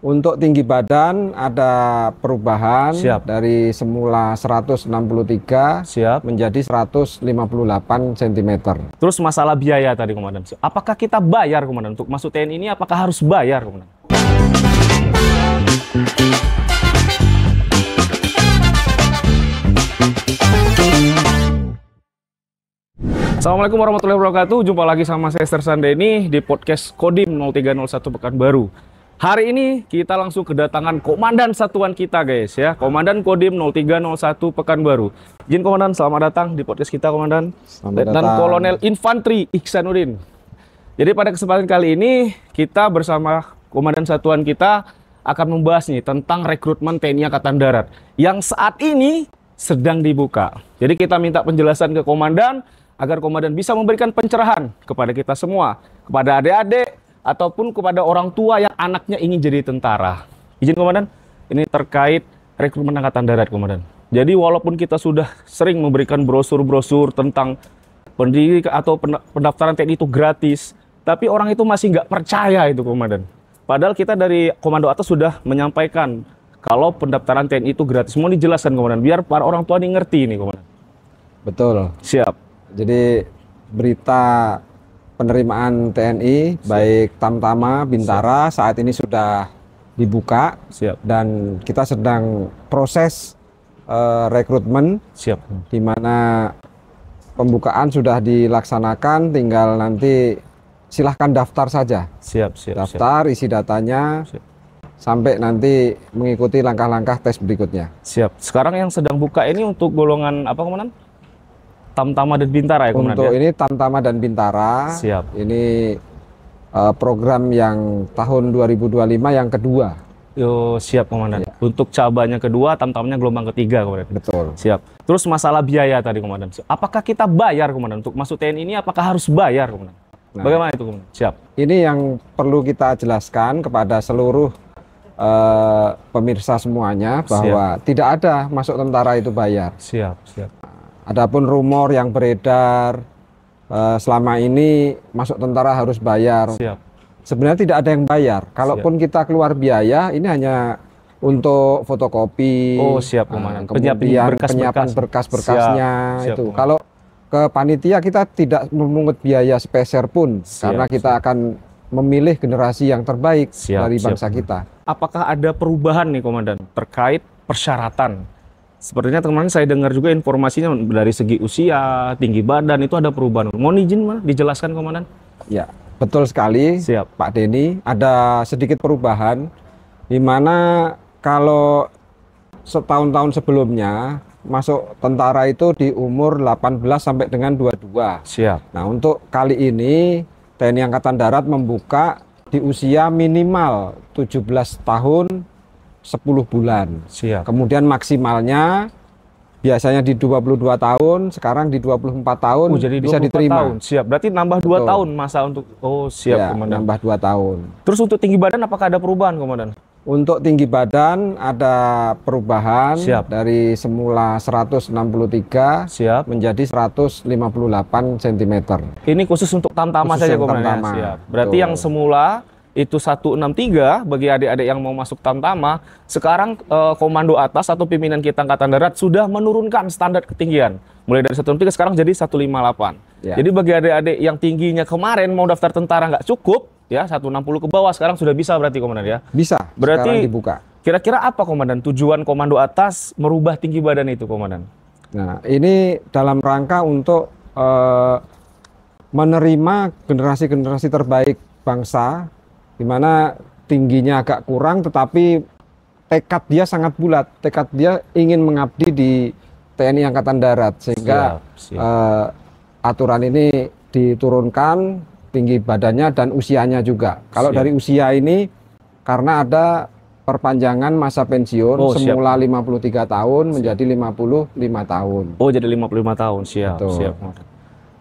Untuk tinggi badan ada perubahan. Siap. Dari semula 163 Siap. menjadi 158 cm. Terus masalah biaya tadi, Komandan. Apakah kita bayar, Komandan, untuk masuk TNI ini? Apakah harus bayar, Komandan? Assalamualaikum warahmatullahi wabarakatuh. Jumpa lagi sama saya Esther Sandeni di podcast Kodim 0301 Pekanbaru. Hari ini kita langsung kedatangan komandan satuan kita, guys, ya. Komandan Kodim 0301 Pekanbaru. Izin Komandan, selamat datang di podcast kita, Komandan. Letnan Kolonel Infantri Ihsanuddin. Jadi pada kesempatan kali ini kita bersama komandan satuan kita akan membahas nih tentang rekrutmen TNI Angkatan Darat yang saat ini sedang dibuka. Jadi kita minta penjelasan ke komandan agar komandan bisa memberikan pencerahan kepada kita semua, kepada adik-adik ataupun kepada orang tua yang anaknya ingin jadi tentara. Izin Komandan, ini terkait rekrutmen Angkatan Darat, Komandan. Jadi walaupun kita sudah sering memberikan brosur-brosur tentang pendidikan atau pendaftaran TNI itu gratis, tapi orang itu masih nggak percaya itu, Komandan. Padahal kita dari komando atas sudah menyampaikan kalau pendaftaran TNI itu gratis. Mau dijelaskan, Komandan, biar para orang tua ini ngerti ini, Komandan. Betul. Siap. Jadi berita penerimaan TNI, baik Tamtama, Bintara, saat ini sudah dibuka. Siap. Dan kita sedang proses rekrutmen. Siap. Di mana pembukaan sudah dilaksanakan, tinggal nanti silahkan daftar saja. Siap. Daftar, isi datanya, sampai nanti mengikuti langkah-langkah tes berikutnya. Siap. Sekarang yang sedang buka ini untuk golongan apa, Komandan? Tamtama dan Bintara, ya, Komandan? Untuk ya? ini Tamtama dan Bintara. Siap. Ini program yang tahun 2025 yang kedua. Yo, siap, Komandan. Ya. Untuk cabanya kedua, Tamtamanya gelombang ketiga, Komandan. Betul. Siap. Terus masalah biaya tadi, Komandan. Apakah kita bayar, Komandan, untuk masuk TNI ini? Apakah harus bayar, Komandan? Nah, bagaimana itu, Komandan? Siap. Ini yang perlu kita jelaskan kepada seluruh pemirsa semuanya bahwa tidak ada masuk tentara itu bayar. Siap. Adapun rumor yang beredar selama ini masuk tentara harus bayar. Siap. Sebenarnya tidak ada yang bayar. Kalaupun kita keluar biaya, ini hanya untuk fotokopi. Oh, siap, Komandan. Kemudian penyiapan berkas-berkasnya itu. Komandan. Kalau ke panitia kita tidak memungut biaya sepeser pun, karena kita akan memilih generasi yang terbaik dari bangsa kita. Apakah ada perubahan nih, Komandan, terkait persyaratan? Sepertinya kemarin saya dengar juga informasinya dari segi usia, tinggi badan itu ada perubahan. Mohon izin, dijelaskan, Komandan? Ya, betul sekali. Siap. Pak Denny, ada sedikit perubahan di mana kalau setahun-tahun sebelumnya masuk tentara itu di umur 18 sampai dengan 22. Siap. Nah, untuk kali ini TNI Angkatan Darat membuka di usia minimal 17 tahun 10 bulan. Siap. Kemudian maksimalnya biasanya di 22 tahun, sekarang di 24 tahun jadi bisa 24 diterima. Tahun. Siap. Berarti nambah 2 tahun masa untuk siap, ya, Komandan. nambah 2 tahun. Terus untuk tinggi badan apakah ada perubahan, Komandan? Untuk tinggi badan ada perubahan. Siap. Dari semula 163 siap menjadi 158 cm. Ini khusus untuk Tamtama saja, Komandan. Siap. Berarti yang semula itu 163 bagi adik-adik yang mau masuk Tamtama, sekarang komando atas atau pimpinan kita Angkatan Darat sudah menurunkan standar ketinggian. Mulai dari 163 sekarang jadi 158. Ya. Jadi bagi adik-adik yang tingginya kemarin mau daftar tentara nggak cukup, ya 160 ke bawah, sekarang sudah bisa berarti, Komandan, ya? Bisa, berarti sekarang dibuka. Kira-kira apa, Komandan, tujuan komando atas merubah tinggi badan itu, Komandan? Nah, ini dalam rangka untuk menerima generasi-generasi terbaik bangsa, di mana tingginya agak kurang tetapi tekad dia sangat bulat, tekad dia ingin mengabdi di TNI Angkatan Darat, sehingga aturan ini diturunkan tinggi badannya dan usianya juga. Kalau dari usia ini karena ada perpanjangan masa pensiun semula 53 tahun menjadi 55 tahun. Oh, jadi 55 tahun. Siap. Betul. Siap.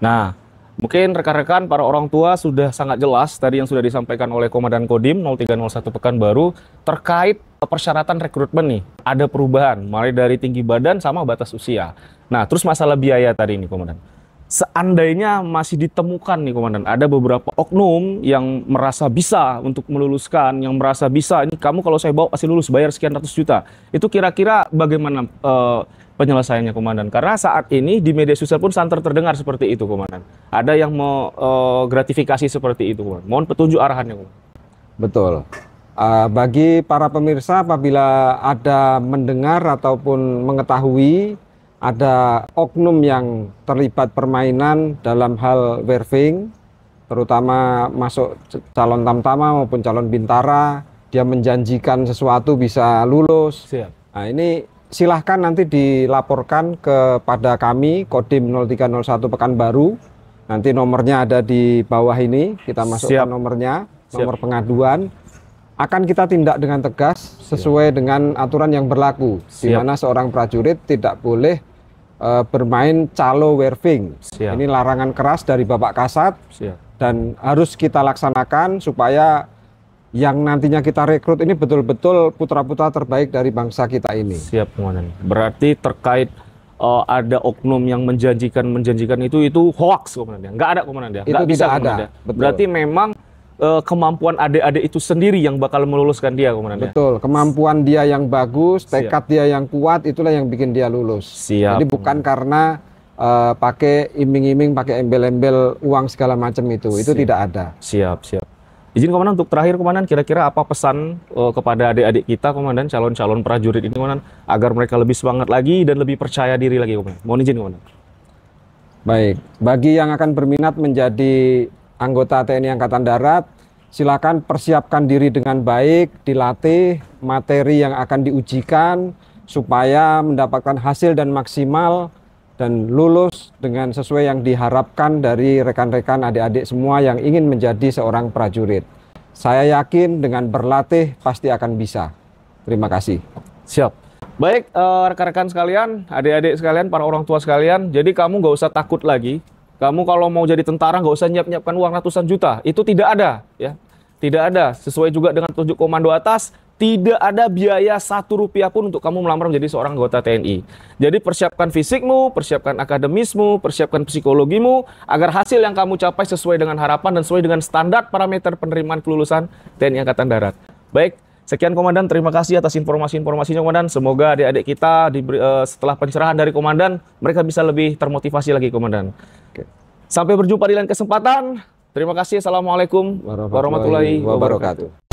Nah, mungkin rekan-rekan para orang tua sudah sangat jelas tadi yang sudah disampaikan oleh Komandan Kodim 0301 Pekanbaru terkait persyaratan rekrutmen nih. Ada perubahan mulai dari tinggi badan sama batas usia. Nah, terus masalah biaya tadi ini, Komandan. seandainya masih ditemukan nih Komandan, ada beberapa oknum yang merasa bisa untuk meluluskan, yang merasa bisa, ini kamu kalau saya bawa pasti lulus, bayar sekian ratus juta. Itu kira-kira bagaimana penyelesaiannya Komandan? Karena saat ini di media sosial pun santer terdengar seperti itu Komandan. Ada yang mau gratifikasi seperti itu Komandan. Mohon petunjuk arahannya Komandan. Betul. Bagi para pemirsa, apabila ada mendengar ataupun mengetahui ada oknum yang terlibat permainan dalam hal werving, terutama masuk calon tamtama maupun calon bintara, dia menjanjikan sesuatu bisa lulus. Siap. Nah, ini silahkan nanti dilaporkan kepada kami, Kodim 0301 Pekanbaru. Nanti nomornya ada di bawah ini, kita masukkan nomornya, nomor pengaduan. Akan kita tindak dengan tegas sesuai dengan aturan yang berlaku, di mana seorang prajurit tidak boleh bermain calo werving. Ini larangan keras dari Bapak Kasat. Dan harus kita laksanakan supaya yang nantinya kita rekrut ini betul-betul putra-putra terbaik dari bangsa kita ini. Siap Komandan. Berarti terkait ada oknum yang menjanjikan itu hoax Komandan. Nggak ada Komandan ya. Itu nggak bisa, tidak ada. Berarti memang kemampuan adik-adik itu sendiri yang bakal meluluskan dia Komandan. Betul, kemampuan dia yang bagus, tekad dia yang kuat, itulah yang bikin dia lulus. Siap. Jadi bukan karena pakai iming-iming, pakai embel-embel uang segala macam itu tidak ada. Siap. Izin Komandan untuk terakhir Komandan, kira-kira apa pesan kepada adik-adik kita Komandan, calon-calon prajurit ini Komandan, agar mereka lebih semangat lagi dan lebih percaya diri lagi Komandan. Mohon izin Komandan. Baik, bagi yang akan berminat menjadi anggota TNI Angkatan Darat, silakan persiapkan diri dengan baik, dilatih materi yang akan diujikan supaya mendapatkan hasil dan maksimal dan lulus dengan sesuai yang diharapkan dari rekan-rekan adik-adik semua yang ingin menjadi seorang prajurit. Saya yakin dengan berlatih pasti akan bisa. Terima kasih. Siap. Baik, rekan-rekan sekalian, adik-adik sekalian, para orang tua sekalian, jadi kamu nggak usah takut lagi. Kamu kalau mau jadi tentara nggak usah nyiapkan uang ratusan juta. Itu tidak ada, ya. Tidak ada. Sesuai juga dengan petunjuk komando atas, tidak ada biaya Rp1 pun untuk kamu melamar menjadi seorang anggota TNI. Jadi persiapkan fisikmu, persiapkan akademismu, persiapkan psikologimu, agar hasil yang kamu capai sesuai dengan harapan dan sesuai dengan standar parameter penerimaan kelulusan TNI Angkatan Darat. Baik, sekian Komandan, terima kasih atas informasi-informasinya Komandan. Semoga adik-adik kita setelah pencerahan dari Komandan, mereka bisa lebih termotivasi lagi Komandan. Sampai berjumpa di lain kesempatan. Terima kasih. Assalamualaikum warahmatullahi wabarakatuh.